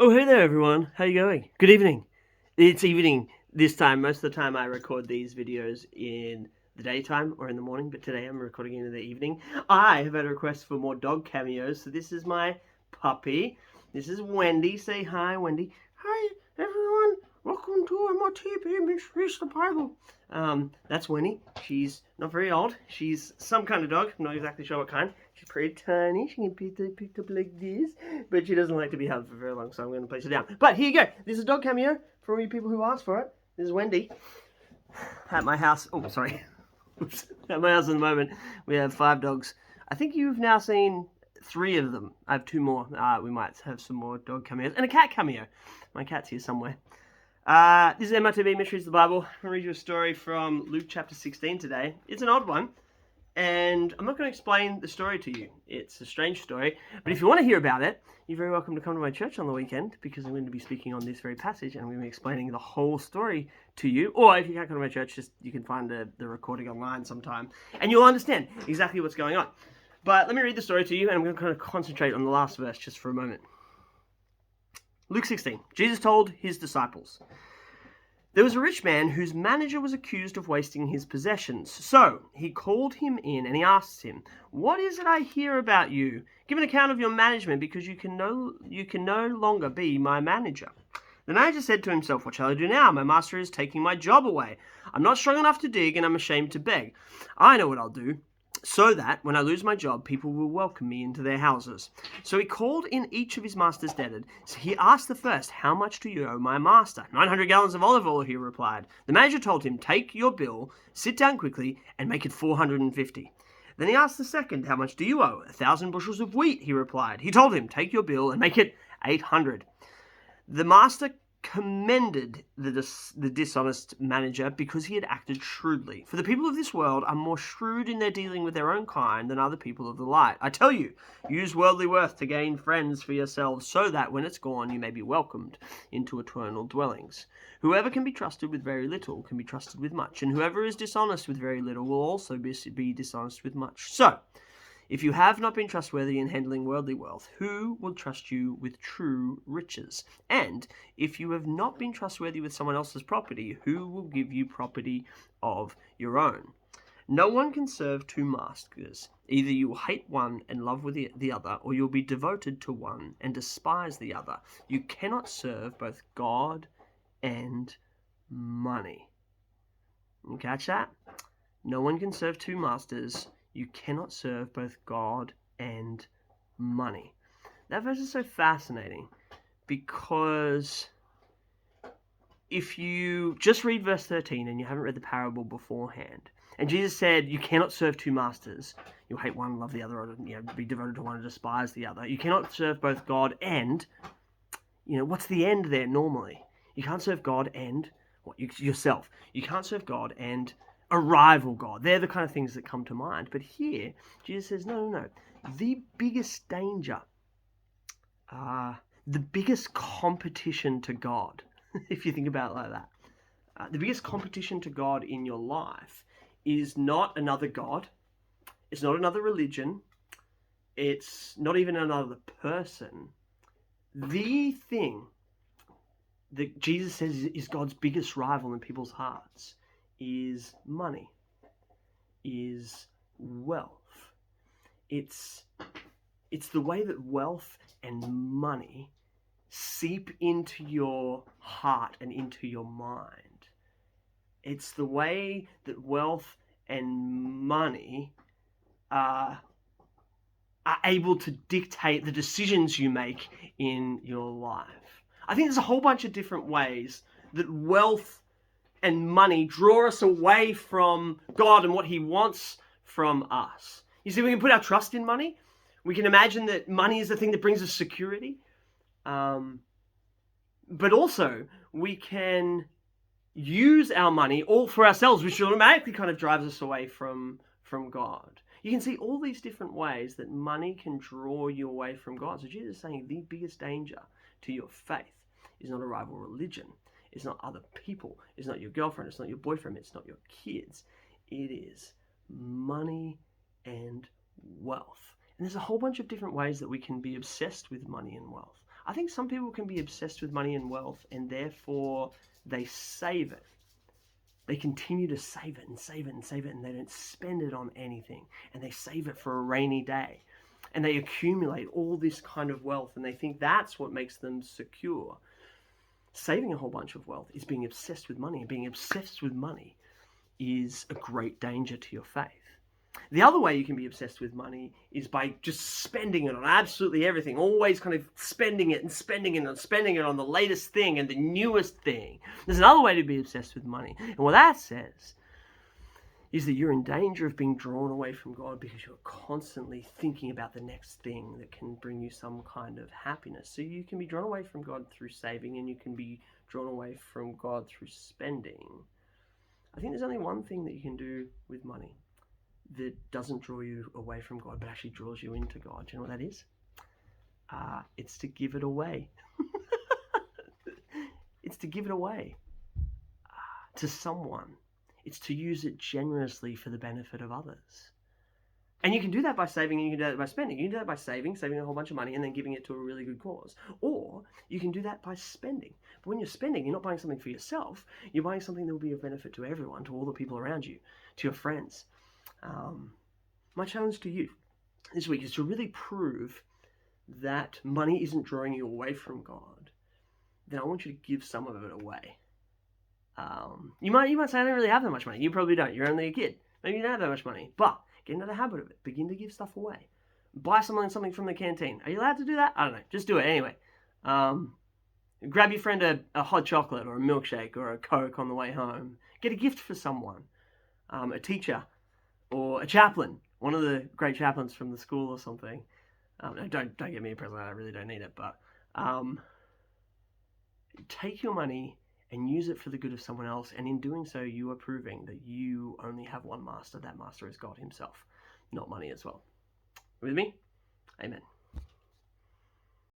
Oh, hey there, everyone. How you going? Good evening. It's evening this time. Most of the time I record these videos in the daytime or in the morning, but today I'm recording in the evening. I have had a request for more dog cameos, so this is my puppy. This is Wendy. Say hi, Wendy. Hi, everyone. Welcome to Mrtb, Mr. Bible. That's Wendy. She's not very old. She's some kind of dog. I'm not exactly sure what kind. She's pretty tiny. She can be picked up like this, but she doesn't like to be held for very long, so I'm going to place her down. But here you go. This is a dog cameo for all you people who asked for it. This is Wendy. At my house. Oh, sorry. At my house at the moment, we have 5 dogs. I think you've now seen 3 of them. I have 2 more. We might have some more dog cameos and a cat cameo. My cat's here somewhere. This is Mrtb Mysteries of the Bible. I'm going to read you a story from Luke chapter 16 today. It's an odd one, and I'm not going to explain the story to you. It's a strange story, but if you want to hear about it, you're very welcome to come to my church on the weekend, because I'm going to be speaking on this very passage, and I'm going to be explaining the whole story to you. Or if you can't come to my church, you can find the recording online sometime, and you'll understand exactly what's going on. But let me read the story to you, and I'm going to kind of concentrate on the last verse just for a moment. Luke 16. Jesus told his disciples, "There was a rich man whose manager was accused of wasting his possessions. So he called him in and he asked him, 'What is it I hear about you? Give an account of your management, because you can no longer be my manager.' The manager said to himself, 'What shall I do now? My master is taking my job away. I'm not strong enough to dig, and I'm ashamed to beg. I know what I'll do, so that when I lose my job, people will welcome me into their houses.' So he called in each of his master's debtors. So he asked the first, 'How much do you owe my master?' 900 gallons of olive oil,' he replied. The manager told him, 'Take your bill, sit down quickly, and make it 450. Then he asked the second, 'How much do you owe?' 1,000 bushels of wheat,' he replied. He told him, 'Take your bill and make it 800. The master commended the dishonest manager because he had acted shrewdly. For the people of this world are more shrewd in their dealing with their own kind than are the people of the light. I tell you, use worldly worth to gain friends for yourselves, so that when it's gone you may be welcomed into eternal dwellings. Whoever can be trusted with very little can be trusted with much, and whoever is dishonest with very little will also be dishonest with much. So, if you have not been trustworthy in handling worldly wealth, who will trust you with true riches? And if you have not been trustworthy with someone else's property, who will give you property of your own? No one can serve 2 masters. Either you will hate one and love with the other, or you'll be devoted to one and despise the other. You cannot serve both God and money." You catch that? No one can serve 2 masters. You cannot serve both God and money. That verse is so fascinating, because if you just read verse 13 and you haven't read the parable beforehand, and Jesus said you cannot serve 2 masters, you'll hate one, love the other, or be devoted to one and despise the other. You cannot serve both God and, what's the end there normally? You can't serve God and yourself. You can't serve God and a rival God. They're the kind of things that come to mind. But here, Jesus says, no. The biggest danger, the biggest competition to God, if you think about it like that, the biggest competition to God in your life is not another God. It's not another religion. It's not even another person. The thing that Jesus says is God's biggest rival in people's hearts is money, is wealth. It's the way that wealth and money seep into your heart and into your mind. It's the way that wealth and money are able to dictate the decisions you make in your life. I think there's a whole bunch of different ways that wealth and money draw us away from God and what he wants from us. You see, we can put our trust in money. We can imagine that money is the thing that brings us security. But also, we can use our money all for ourselves, which automatically kind of drives us away from God. You can see all these different ways that money can draw you away from God. So Jesus is saying the biggest danger to your faith is not a rival religion. It's not other people. It's not your girlfriend. It's not your boyfriend. It's not your kids. It is money and wealth. And there's a whole bunch of different ways that we can be obsessed with money and wealth. I think some people can be obsessed with money and wealth, and therefore they save it. They continue to save it and save it and save it, and they don't spend it on anything. And they save it for a rainy day. And they accumulate all this kind of wealth, and they think that's what makes them secure. Saving a whole bunch of wealth is being obsessed with money, and being obsessed with money is a great danger to your faith. The other way you can be obsessed with money is by just spending it on absolutely everything, always kind of spending it and spending it and spending it on the latest thing and the newest thing. There's another way to be obsessed with money. And what that says is that you're in danger of being drawn away from God because you're constantly thinking about the next thing that can bring you some kind of happiness. So you can be drawn away from God through saving, and you can be drawn away from God through spending. I think there's only one thing that you can do with money that doesn't draw you away from God, but actually draws you into God. Do you know what that is? It's to give it away. It's to give it away to someone. It's to use it generously for the benefit of others. And you can do that by saving, and you can do that by spending. You can do that by saving a whole bunch of money and then giving it to a really good cause. Or you can do that by spending. But when you're spending, you're not buying something for yourself. You're buying something that will be of benefit to everyone, to all the people around you, to your friends. My challenge to you this week is to really prove that money isn't drawing you away from God. Then I want you to give some of it away. You might say, I don't really have that much money. You probably don't. You're only a kid. Maybe you don't have that much money. But get into the habit of it. Begin to give stuff away. Buy something from the canteen. Are you allowed to do that? I don't know. Just do it anyway. Grab your friend a hot chocolate or a milkshake or a Coke on the way home. Get a gift for someone. A teacher or a chaplain. One of the great chaplains from the school or something. No, don't get me a present. I really don't need it. But take your money and use it for the good of someone else. And in doing so, you are proving that you only have one master. That master is God himself, not money as well. With me? Amen.